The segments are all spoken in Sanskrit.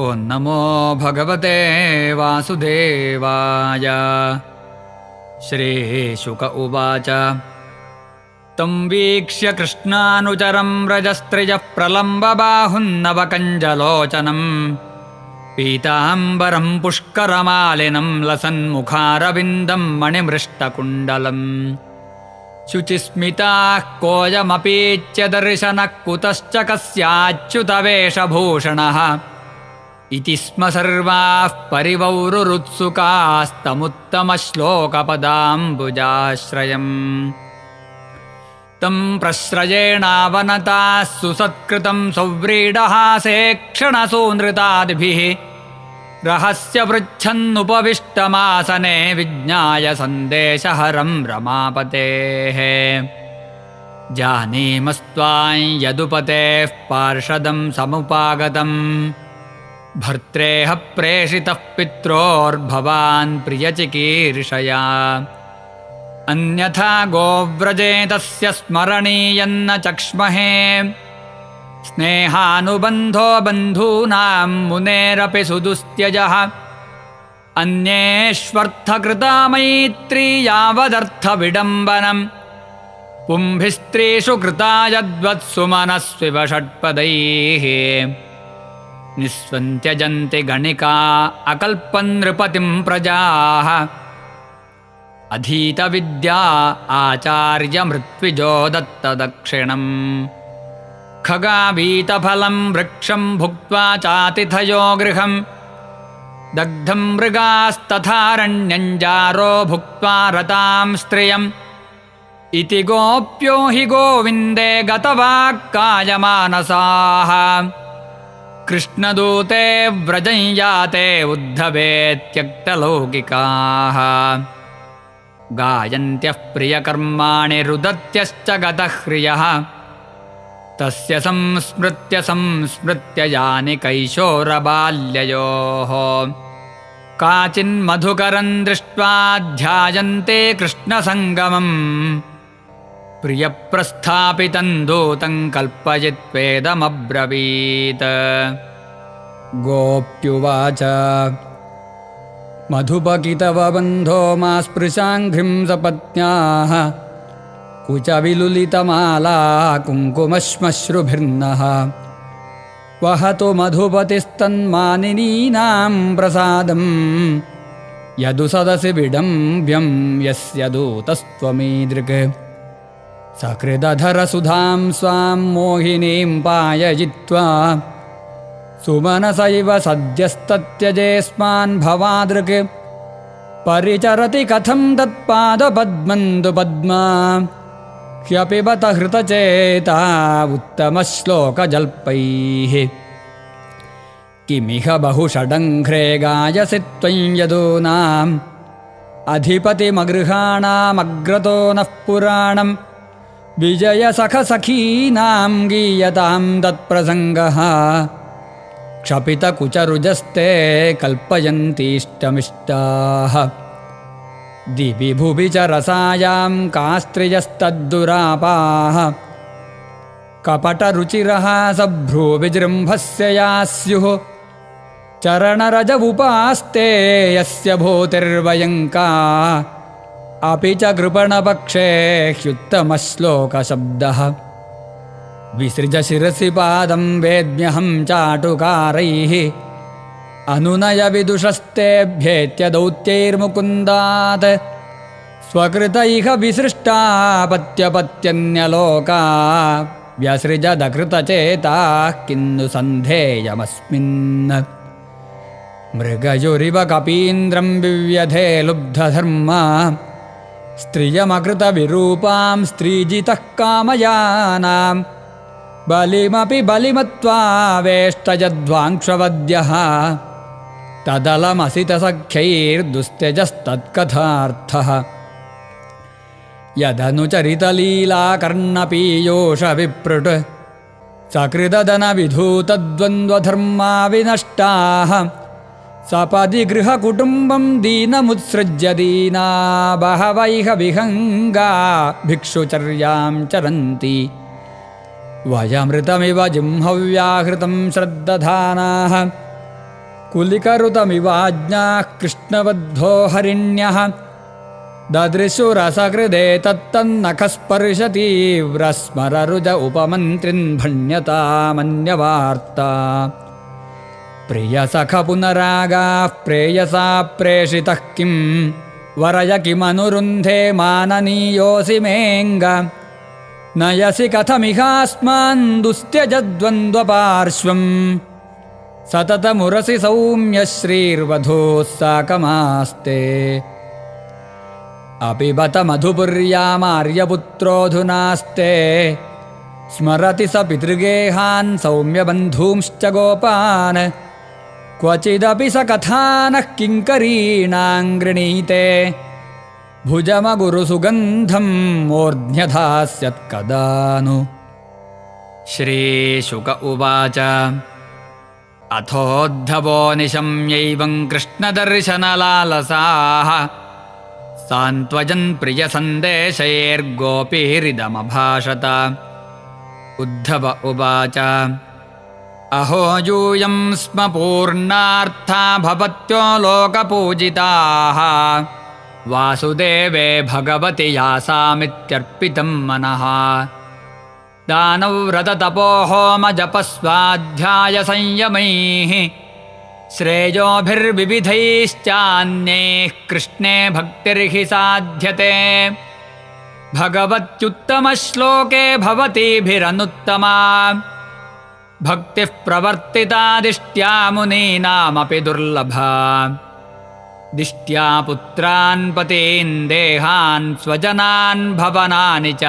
ಓಂ ನಮೋ ಭಗವತೆ ವಾಸುದೇವಾಯ. ಶ್ರೀಶುಕ ಉವಾಚ ತಂ ವೀಕ್ಷ್ಯ ಕೃಷ್ಣಾನುಚರಂ ವ್ರಜಸ್ತ್ರಿಜಃ ಪ್ರಲಂಬಬಾಹುನ್ನವಕಂಜಲೋಚನಂ ಪೀತಾಂಬರಂ ಪುಷ್ಕರಮಾಲಿನಂ ಲಸನ್ಮುಖಾರವಿಂದಂ ಮಣಿಮೃಷ್ಟಕುಂಡಲಂ ಶುಚಿಸ್ಮಿತಾಃ ಕೋಯಮಪೀಚ್ಯ ದರ್ಶನಃ ಕುತಶ್ಚ ಕಸ್ಯಾಚ್ಯುತವೇಷಭೂಷಣಃ ಇತಿ ಸ್ಮ ಸರ್ವಾಃ ಪರಿವೌರುರುತ್ಸುಕಾಸ್ತಮುತ್ತಮಶ್ಲೋಕಪದಾಂಬುಜಾಶ್ರಯಂ ತಂ ಪ್ರಶ್ರಯೇಣಾವನತಾಃ ಸುಸತ್ಕೃತಂ ಸೌವ್ರೀಡಹಾಸೇ ಕ್ಷಣಸೂನೃತಾದಿಭಿಃ रहस्यपृच्छन्नुपविष्टमासने विज्ञाय सन्देशहरं रमापतेः जानीमस्त्वां यदुपतेः पार्षदं समुपागतं भर्त्रेह प्रेषितः पित्रोर्भवान् प्रियचिकीर्षया अन्यथा गोव्रजे तस्य स्मरणीयन्न चक्ष्महे स्नेहानुबन्धो बन्धूनां मुनेरपि सुदुस्त्यजः अन्येष्वर्थकृता मैत्री यावदर्थविडम्बनं पुंभिस्त्रीषु कृता यद्वत्सुमनस्विव षट्पदैः निस्वन्त्यजन्ति गणिका अकल्पन्नृपतिं प्रजाः अधीतविद्या आचार्यमृत्विजो दत्तदक्षिणम् खगावीतफलं वृक्षं भुक्त्वा चातिथयो गृहं दग्धं मृगास्तथारण्यञ्जारो भुक्त्वा रतां स्त्रियम् इति गोप्यो हि गोविन्दे गतवाक्कायमानसाः कृष्णदूते व्रजं याते उद्धवे त्यक्तलौकिकाः गायन्त्यः प्रियकर्माणि रुदत्यश्च गतः ह्रियः तस्य संस्मृत्य संस्मृत्य यानि कैशोरबाल्ययोः काचिन्मधुकरं दृष्ट्वा ध्यायन्ते कृष्णसङ्गमम् प्रियप्रस्थापितं दूतं कल्पयित्वेदमब्रवीत्. गोप्युवाच मधुपकितवबन्धो मा स्पृशाङ्घ्रिं सपत्न्याः कुचविलुलितमाला कुङ्कुमश्मश्रुभिर्नः वहतु मधुपतिस्तन्मानिनीनां प्रसादं यदु सदसि विडम्ब्यं यस्य दूतस्त्वमीदृक् सकृदधरसुधां स्वां मोहिनीं पाययित्वा सुमनस इव सद्यस्तत्यजेस्मान् भवादृक् परिचरति कथं तत्पादपद्मन्तु पद्मा ह्यपिबत हृतचेता उत्तमश्लोकजल्पैः किमिह बहुषडङ्घ्रे गायसि त्वं यदूनाम् अधिपतिमगृहाणामग्रतो नः पुराणं विजयसखसखीनां गीयतां तत्प्रसङ्गः क्षपितकुचरुजस्ते कल्पयन्तीष्टमिष्टाः दिवि भुवि च रसायां कास्त्रियस्तद्दुरापाः कपटरुचिरः सभ्रूविजृम्भस्य या स्युः चरणरज उपास्ते यस्य भूतिर्वयङ्का अपि च कृपणपक्षे ह्युत्तमश्लोकशब्दः विसृज शिरसि पादं वेद्म्यहं चाटुकारैः अनुनय विदुषस्तेभ्येत्य दौत्यैर्मुकुन्दात् स्वकृत इह विसृष्टापत्यपत्यन्यलोका व्यसृजदकृतचेताः किन्नु सन्धेयमस्मिन् मृगयुरिव कपीन्द्रं विव्यधे लुब्धधर्मा स्त्रियमकृतविरूपां स्त्रीजितः कामयानां बलिमपि बलिमत्वा वेष्टयद्वाङ्क्षवद्यः तदलमसितसख्यैर्दुस्त्यजस्तत्कथार्थः यदनुचरितलीलाकर्णपीयोषविप्रुट् सकृददनविधूतद्वन्द्वधर्मा विनष्टाः सपदि गृहकुटुम्बं दीनमुत्सृज्य दीना बहवैह विहङ्गा भिक्षुचर्यां चरन्ति वयमृतमिव जिह्मव्याहृतं श्रद्दधानाः कुलिकरुतमिवाज्ञाः कृष्णबद्धो हरिण्यः ददृशुरसकृदे तत्तन्नखस्पर्शतीव्रस्मररुज उपमन्त्रिन् भण्यतामन्यवार्ता प्रियसख पुनरागाः प्रेयसा प्रेषितः किं वरय किमनुरुन्धे माननीयोऽसि मेऽङ्ग नयसि कथमिहास्मान् दुस्त्यजद्वन्द्वपार्श्वम् सततमुरसि सौम्य श्रीर्वधूः साकमास्ते अपि बत मधुपुर्यामार्यपुत्रोऽधुनास्ते स्मरति स पितृगेहान् सौम्यबन्धूंश्च गोपान् क्वचिदपि स कथानः किङ्करीणां गृणीते भुजमगुरुसुगन्धं मूर्ध्न्यधास्यत्कदा नु। श्रीशुक उवाच अथोद्धवो निशम्यैवं कृष्णदर्शनलालसाः सान्त्वजन् प्रियसन्देशैर्गोपीहृदमभाषत। उद्धव उवाच अहो यूयं स्म पूर्णार्था भवत्यो लोकपूजिताः वासुदेवे भगवति यासामित्यर्पितं मनः दानव्रततपोहोमजपस्वाध्यायसंयमैः श्रेयोभिर्विविधैश्चान्यैः कृष्णे भक्तिर्हि साध्यते भगवत्युत्तमश्लोके भवतीभिरनुत्तमा भक्तिः प्रवर्तिता दिष्ट्या मुनीनामपि दुर्लभा दिष्ट्या पुत्रान् पतीन् देहान् स्वजनान् भवनानि च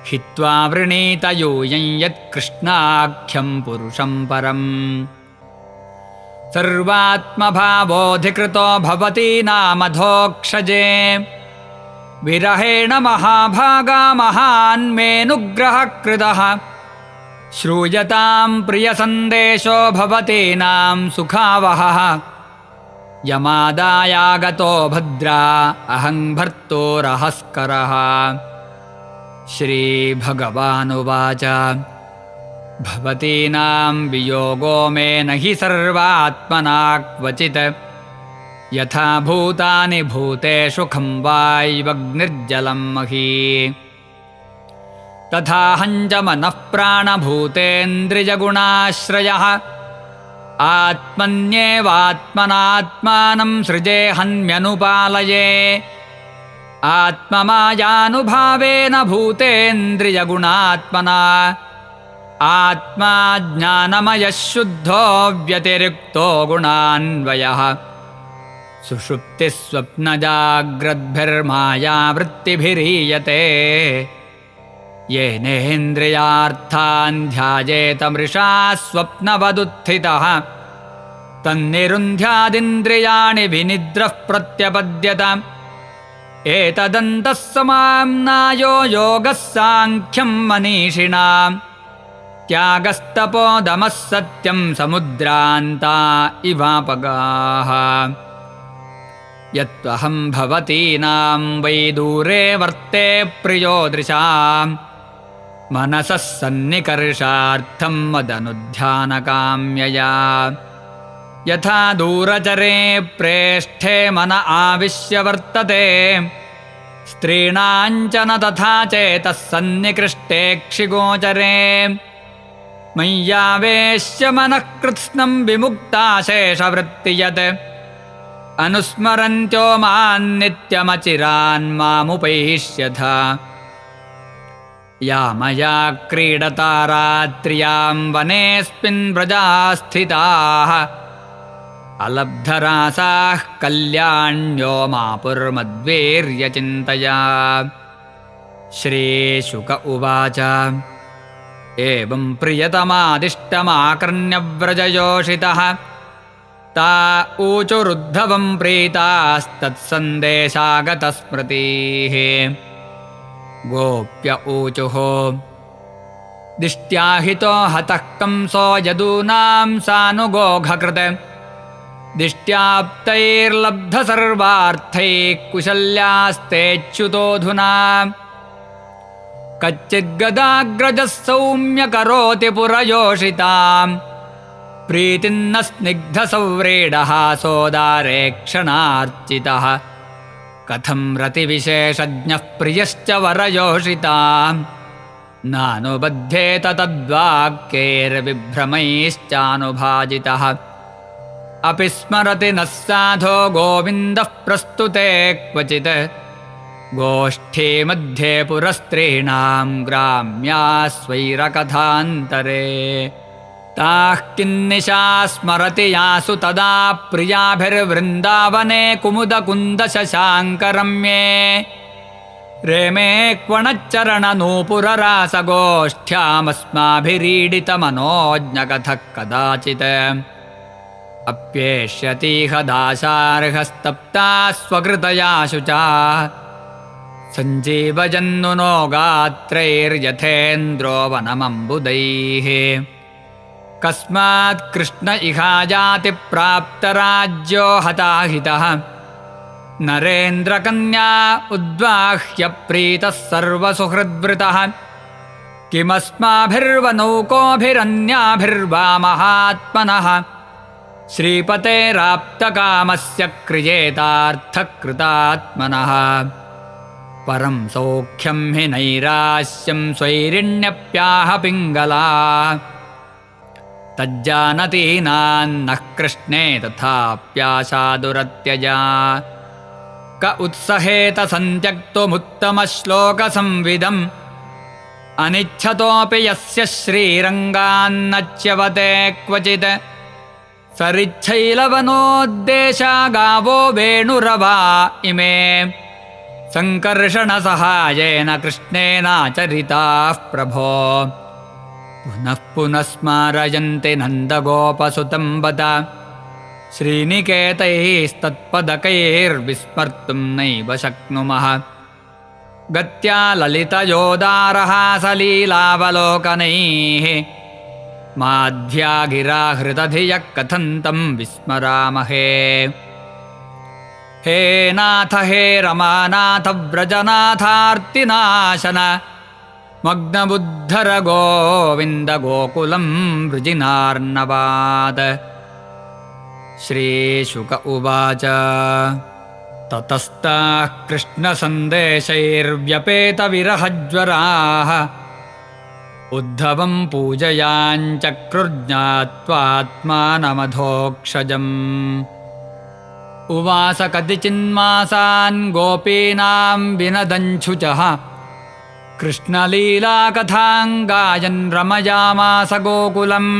हित्वा वृणीत यूयं यत्कृष्णाख्यं पुरुषं परम् सर्वात्मभावोऽधिकृतो भवतीनामधोक्षजे विरहेण महाभागा महान्मेऽनुग्रहकृतः श्रूयतां प्रियसन्देशो भवतीनां सुखावहः यमादायागतो भद्रा अहं भर्तोरहस्करः। श्रीभगवानुवाच भवतीनां वियोगो मे न हि सर्वात्मना क्वचित् यथा भूतानि भूतेषु खं वायुवग्निर्जलं मही तथाहं च मनः प्राणभूतेन्द्रियगुणाश्रयः आत्मन्येवात्मनात्मानं सृजेऽहन्यनुपालये आत्ममायानुभावेन भूतेन्द्रियगुणात्मना आत्मा ज्ञानमयः शुद्धो व्यतिरिक्तो गुणान्वयः सुषुप्तिः स्वप्नजाग्रद्भिर्मायावृत्तिभिरीयते येनेन्द्रियार्थान् ध्यायेत मृषा स्वप्नवदुत्थितः तन्निरुन्ध्यादिन्द्रियाणि विनिद्रः प्रत्यपद्यत एतदन्तः समाम्नायो योगः साङ्ख्यं मनीषिणां त्यागस्तपोदमः सत्यं समुद्रान्ता इवापगाः यत्त्वहं भवतीनां वै दूरे वर्ते प्रियो दृशाम् मनसः सन्निकर्षार्थं मदनुध्यानकाम्यया यथा दूरचरे प्रेष्ठे मन आविश्य वर्तते स्त्रीणाञ्च न तथा चेतः सन्निकृष्टेक्षिगोचरे मय्यावेश्य मनः कृत्स्नं विमुक्ताशेषवृत्तियत् अनुस्मरन्त्यो मान्नित्यमचिरान् मामुपैष्यथ या मया क्रीडता रात्र्यां वनेऽस्मिन् व्रजास्थिताः अलब्धरासाः कल्याण्यो मापुर्मद्वीर्यचिन्तया। श्रीशुक उवाच एवं प्रियतमादिष्टमाकर्ण्यव्रजयोषितः ता ऊचुरुद्धवं प्रीतास्तत्सन्देशागतस्मृतिः गोप्य ऊचुः दिष्ट्याहितो हतः कंसो यदूनां सानुगोघकृत दिष्ट्याप्तैर्लब्धसर्वार्थैः कुशल्यास्तेच्युतोऽधुना कच्चिद्गदाग्रजः सौम्य करोति पुरयोषिताम् प्रीतिन्न स्निग्धसौव्रीडः सोदारेक्षणार्चितः कथं रतिविशेषज्ञः प्रियश्च वरयोषिता नानुबध्येत तद्वाक्यैर्विभ्रमैश्चानुभाजितः अपि स्मरति नः साधो गोविन्दः प्रस्तुते क्वचित् गोष्ठी मध्ये पुरस्त्रीणां ग्राम्यास्वैरकथान्तरे ताः किन्निशा स्मरति यासु तदा प्रियाभिर्वृन्दावने कुमुदकुन्दशशाङ्करम्ये रेमे क्वणच्चरणनूपुररासगोष्ठ्यामस्माभिरीडितमनोज्ञकथः कदाचित् अप्येष्यतीह दाशार्हस्तप्ता स्वकृतया शुचा सञ्जीवयन्नु नो गात्रैर्यथेन्द्रो वनमम्बुदैः कस्मात् कृष्ण इहाजाति प्राप्तराज्यो हताहितः नरेन्द्रकन्या उद्वाह्य प्रीतः सर्वसुहृद्वृतः किमस्माभिर्वनौकोभिरन्याभिर्वा महात्मनः श्रीपतेराप्तकामस्य क्रियेतार्थकृतात्मनः परं सौख्यं हि नैराश्यं स्वैरिण्यप्याह पिङ्गला तज्जानति नान्नः कृष्णे तथाप्याशादुरत्यजा क उत्सहेत सन्त्यक्तुमुत्तमश्लोकसंविदम् अनिच्छतोऽपि यस्य श्रीरङ्गान्नच्यवते क्वचित् सरिच्छैलवनोद्देशा गावो वेणुरवा इमे सङ्कर्षणसहायेन कृष्णेनाचरिताः प्रभो पुनः पुनः स्मारयन्ति नन्दगोपसुतं बत श्रीनिकेतैस्तत्पदकैर्विस्मर्तुं नैव शक्नुमः गत्या ललितयोदारहासलीलावलोकनैः माध्व्या गिरा हृतधियः कथन्तं विस्मरामहे हे नाथ हे रमानाथ व्रजनाथार्तिनाशन मग्नबुद्धर गोविन्द गोकुलं वृजिनार्णवात् श्रीशुक उवाच ततस्ताः कृष्णसन्देशैर्व्यपेतविरहज्वराः उद्धवं पूजयाञ्चक्रुर्ज्ञात्वात्मानमधोक्षजम् उवास कतिचिन्मासान् गोपीनां विनदञ्छुचः कृष्णलीलाकथां गायन् रमयामास गोकुलम्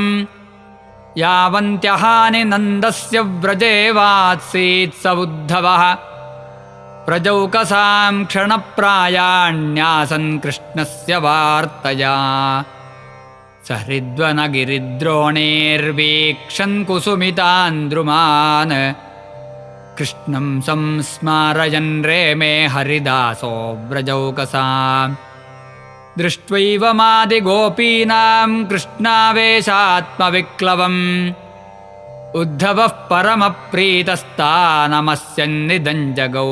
यावन्त्यहानि नन्दस्य व्रजे वात्सीत् स उद्धवः प्रजौकसां क्षणप्रायाण्यासन् कृष्णस्य वार्तया सहृद्वनगिरिद्रोणीर्वीक्षन् कुसुमितान् द्रुमान् कृष्णं संस्मारयन् रेमे हरिदासो व्रजौकसा दृष्ट्वैव मादिगोपीनां कृष्णावेशात्मविक्लवम् उद्धवः परमप्रीतस्तानमस्यन्निदञ्जगौ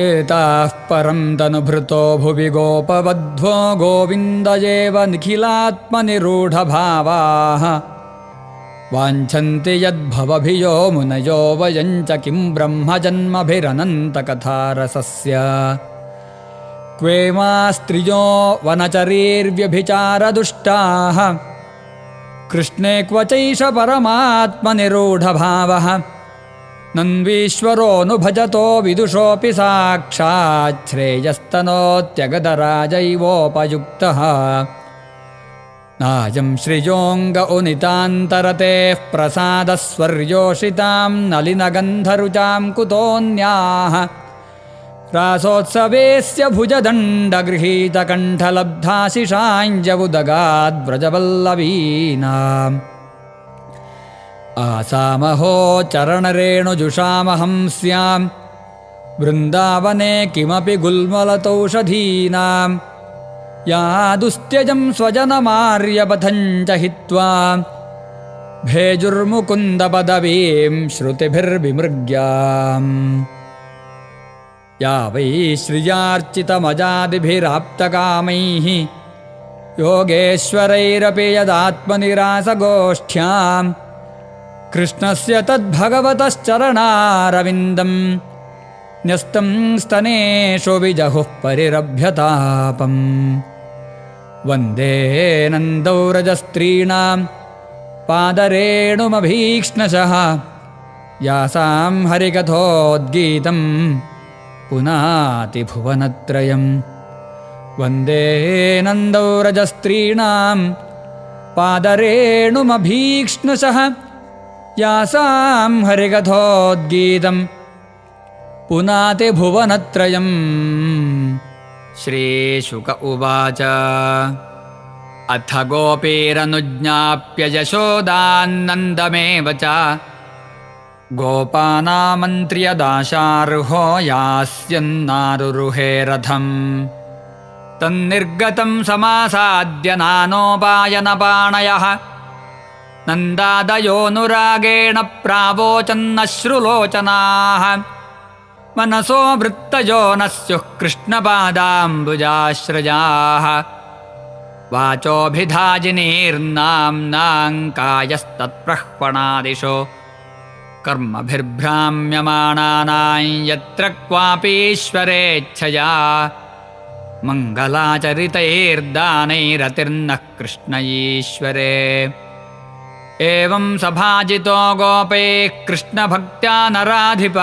एताः परं तनुभृतो भुवि गोपवध्वो गोविन्द एव निखिलात्मनिरूढभावाः वाञ्छन्ति यद्भवभियो मुनयो वयं च किं ब्रह्मजन्मभिरनन्तकथारसस्य क्वे स्त्रियो वनचरीर्व्यभिचारदुष्टाः कृष्णे क्व चैष परमात्मनिरूढभावः नन्वीश्वरोऽनुभजतो विदुषोऽपि साक्षात् श्रेयस्तनोत्यगदराजैवोपयुक्तः नायं श्रियोऽङ्ग उनितान्तरतेः प्रसादस्वर्योषितां नलिनगन्धरुचां कुतोऽन्याः रासोत्सवेस्य भुजदण्डगृहीतकण्ठलब्धाशिषाञ्जवुदगाद्व्रजवल्लवीनाम् आसामहो चरणरेणुजुषामहं स्यां वृन्दावने किमपि गुल्मलतौषधीनां या दुस्त्यजं स्वजनमार्यपथं च हित्वा भेजुर्मुकुन्दपदवीं श्रुतिभिर्विमृग्याम् या वै श्रियार्चितमजादिभिराप्तकामैः योगेश्वरैरपि यदात्मनिरासगोष्ठ्यां कृष्णस्य तद्भगवतश्चरणारविन्दं न्यस्तं स्तनेषु विजहुः परिरभ्यतापम् वन्दे नन्दौरजस्त्रीणां पादरेणुमभीक्ष्णशः यासां हरिकथोद्गीतं पुनाति भुवनत्रयम् वन्दे नन्दौरजस्त्रीणां पादरेणुमभीक्ष्णशः यासां हरिकथोद्गीतं पुनाति भुवनत्रयम्। श्रीशुक उवाच अथ गोपीरनुज्ञाप्य यशोदानन्दमेव च गोपानामन्त्र्यदाशार्हो यास्यन्नारुरुहे रथम् तन्निर्गतं समासाद्य नानोपायनपाणयः नन्दादयोऽनुरागेण प्रावोचन्नश्रुलोचनाः मनसो वृत्तयो न स्युः कृष्णपादाम्बुजाश्रयाः वाचोऽभिधाजिनीर्नाम्नां कायस्तत्प्रह्वणादिशो कर्मभिर्भ्राम्यमाणानां यत्र क्वापीश्वरेच्छया मङ्गलाचरितैर्दानैरतिर्नः कृष्ण ईश्वरे। एवं सभाजितो गोपैः कृष्णभक्त्या नराधिप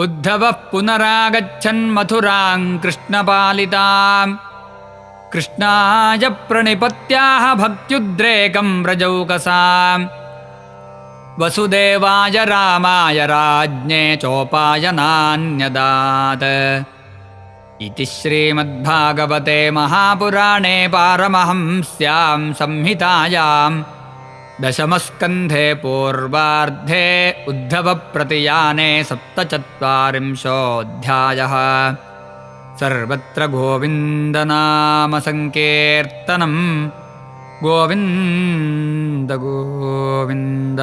उद्धवः पुनरागच्छन् मथुरां कृष्णपालितां कृष्णाय प्रणिपत्याह भक्त्युद्रेकं व्रजौकसां वसुदेवाय रामाय राज्ञे चोपायनान्यदात्। इति श्रीमद्भागवते महापुराणे पारमहंस्यां संहितायां दशमस्कन्धे पूर्वार्धे उद्धवप्रतियाने 47. सर्वत्र गोविन्दनामसङ्कीर्तनं गोविन्द गोविन्द।